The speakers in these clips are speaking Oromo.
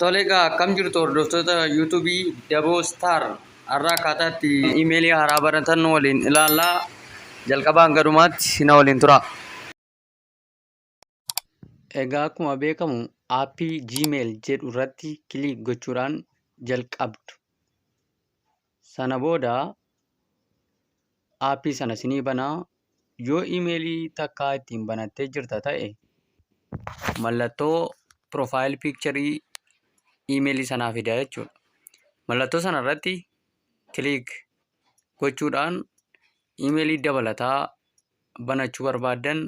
Tole egaa akkam jirtu hordoftoota yuutuubii Daboo Star har'a akkaataatti iimeelii haaraa baratan waliin ilaallaa jalqabaan gadumaatti na waliin tura. Egaa akkuma beekamu aappii Gmail jedhu irratti kilik gochuudhaan jalqabdu. Sana booda aappii sana sinii banaa. Yoo iimeelii takkaa ittiin banattee jirta ta'e mallattoo piroofaayil piikcharii iimeelii sanaa fidaa jechuudha. Mallattoo sana irratti kilik gochuudhaan iimeelii dabalataa banachuu barbaaddan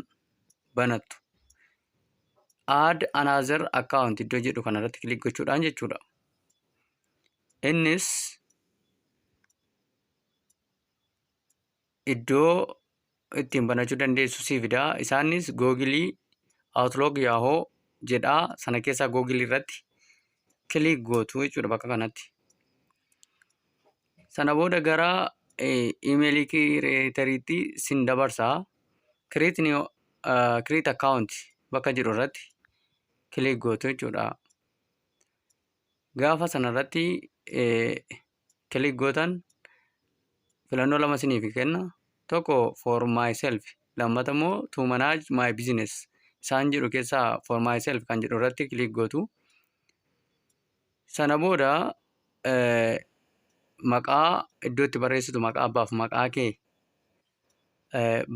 banattu. Add another account iddoo jedhu kanarratti kilik gochuudhaan jechuudha. Innis iddoo ittiin banachuu dandeessu si fidaa. Isaanis Googilii, Outlook, Yahoo jedhaa. Sana keessaa Googilii irratti kilik gootu jechuudha bakka kanatti. Sana booda gara iimeelii kireetariitti sin dabarsaa. Create account bakka jedhu irratti kilik gootu jechuudha. Gaafa sana irratti kilik gootan filannoo lama siniif kenna. Tokko for myself, lammata immoo to manage my business. Isaan jedhu keessaa for myself kan jedhu irratti kilik gootu. Sana booda maqaa iddoo itti barreessitu maqaa abbaaf maqaa kee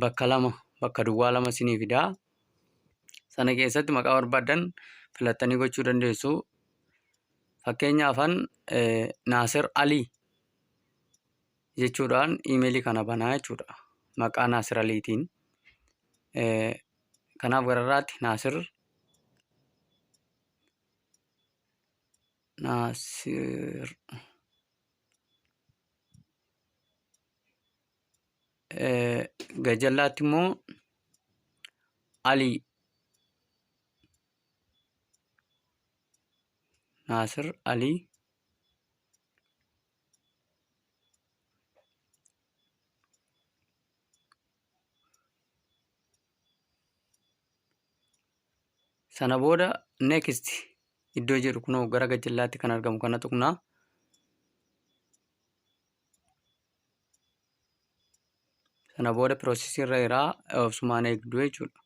bakka duwwaa lama sinii fidaa. Sana keessatti maqaa barbaaddan filattanii gochuu dandeessu. Fakkeenyaafan Naasir Alii jechuudhaan iimeelii kana banaa jechuudha. Maqaa Naasir Aliitiin. Kanaaf gararraatti Naasir gajallaatti immoo Alii Naasir Alii sana booda next iddoo jedhu kunoo gara gajallaatti kan argamu kana tuqnaa. Sana booda piroosesii irra jiraa obsumaan eegduu jechuudha.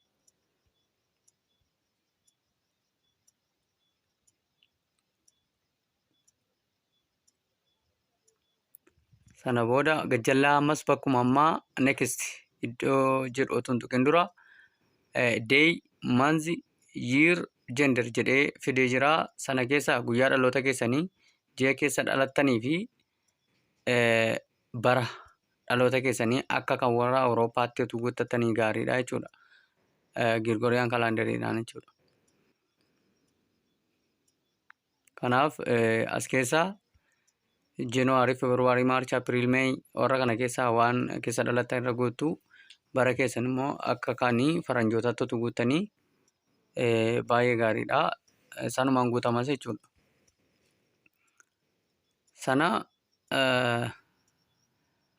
Sana booda gajallaa ammas bakkuma ammaa next iddoo jedhu otoo hin tuqin dura day, month, year, gender jedhee fidee jira. Sana keessa guyyaa dhaloota keessanii, ji'a keessa dhalattanii fi bara dhaloota keessanii akka kan warra Awurooppaatti utuu guuttatanii gaariidha jechuudha. Girgoriyaan kalaandariidhaan jechuudha. Kanaaf as keessaa January, February, March, April, May warra kana keessaa waan keessa dhalattan irra guuttu. Bara keessan immoo akka kaanii faranjootaatti utuu guuttanii baay'ee gaariidha. Sanumaan guutamas jechuudha. Sana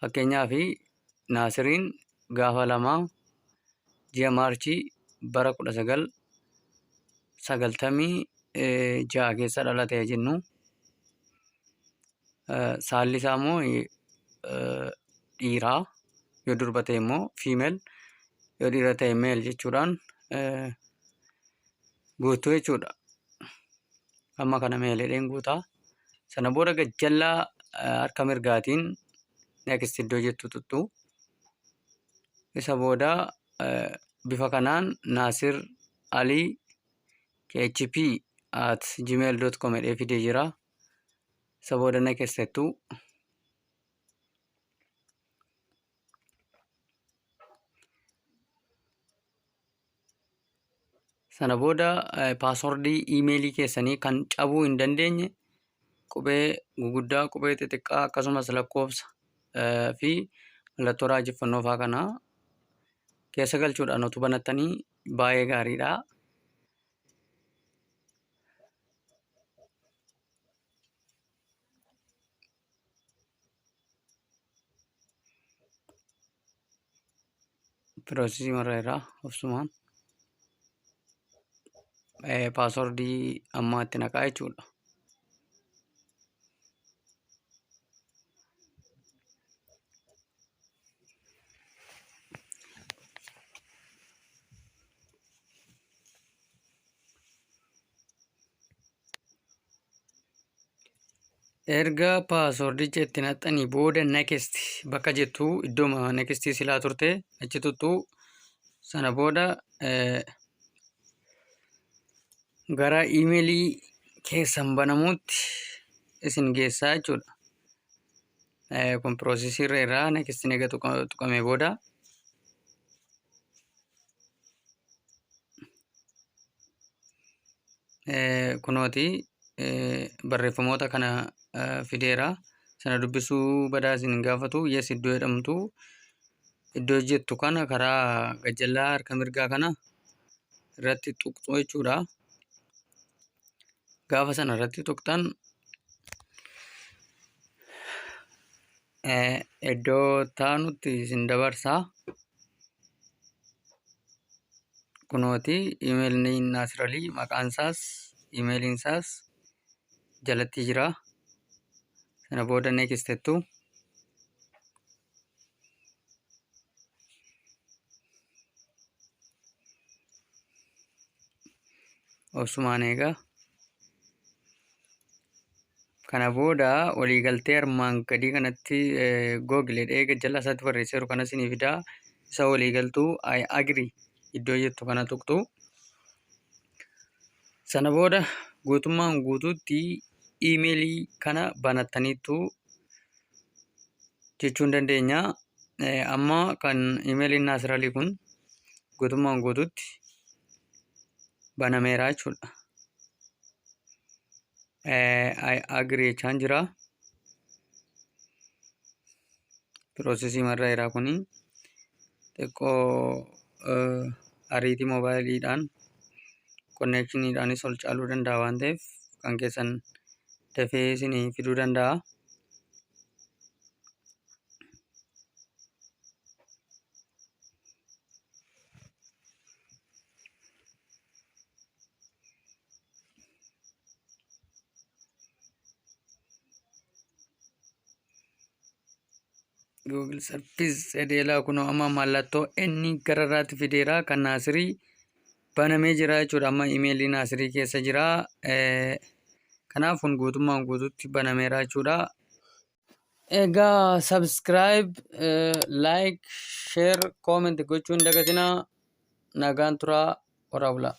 fakkeenyaaf Naasiriin gaafa 2 ji'a Maarchii bara 1996 keessa dhalate jennu. Saalli isaa immoo dhiiraa, yoo durba ta'e immoo female, yoo dhiira ta'e male jechuudhaan guutuu jechuudha. Amma kana meeleedhaan guutaa. Sana booda gajjallaa harka mirgaatiin next iddoo jettu tuttu. Isa booda bifa kanaan Naasir Alii php@gmail.com jedhee fidee jira. Isa booda next jettu. Sana booda paaswordii iimeelii keessanii kan cabuu hin dandeenye qubee guguddaa, qubee xixiqqaa akkasumas lakkoofsa fi mallattoo raajeffannoo fa'aa kana keessa galchuudhaan utuu banattanii baay'ee gaariidha. Piroosesii marra irraa obsumaan paaswordii ammaa itti naqaa jechuudha. Erga paaswordicha itti naqxanii booda next bakka jettu iddooma next silaa turte achi tuttuu sana booda gara iimeelii keessan banamuutti isin geessaa jechuudha. Kun piroosesii irra next nega tuqame booda kunooti barreeffamoota kana fideera. Sana dubbisuu badaa isin hin gaafatu. Yes iddoo jedhamtu iddoo jettu kana karaa gajjallaa harka mirgaa kana irratti tuqxu jechuudha. Gaafa sana irratti tuqxan iddoo taanutti isin dabarsaa. Kunooti iimeelni Naasiralii maqaan isaas iimeeliin isaas jalatti jira. Sana booda next jettu. Osumaan egaa kana booda waliigaltee armaan gadii kanatti Google eega jala isaatti barreesseeru kana isinii fidaa. Isa waliigaltuu I agree iddoo jettu kana tuqxu. Sana booda guutummaan guutuutti iimeelii kana banattaniittu jechuu hin dandeenya. Amma kan iimeeliin Naasiralii kun guutummaan guutuutti banameera jechuudha. I agree jechaan jira. Piroosesii marra jiraa kuni xiqqoo ariitii moobaayiliidhaan konneekshiniidhaanis ol caaluu danda'a waan ta'eef kan keessan dafee isinii fiduu danda'a. Google Service edeelaa kunoo amma mallattoo inni gararraatti fideera kan Naasirii banamee jira jechuudha. Amma iimeelii Naasirii keessa jira. Kanaaf kun guutummaan guutuutti banameera jechuudha. Egaa subscribe, like, share, comment gochuu hin dagatinaa. Nagaan turaa. Horaa bulaa.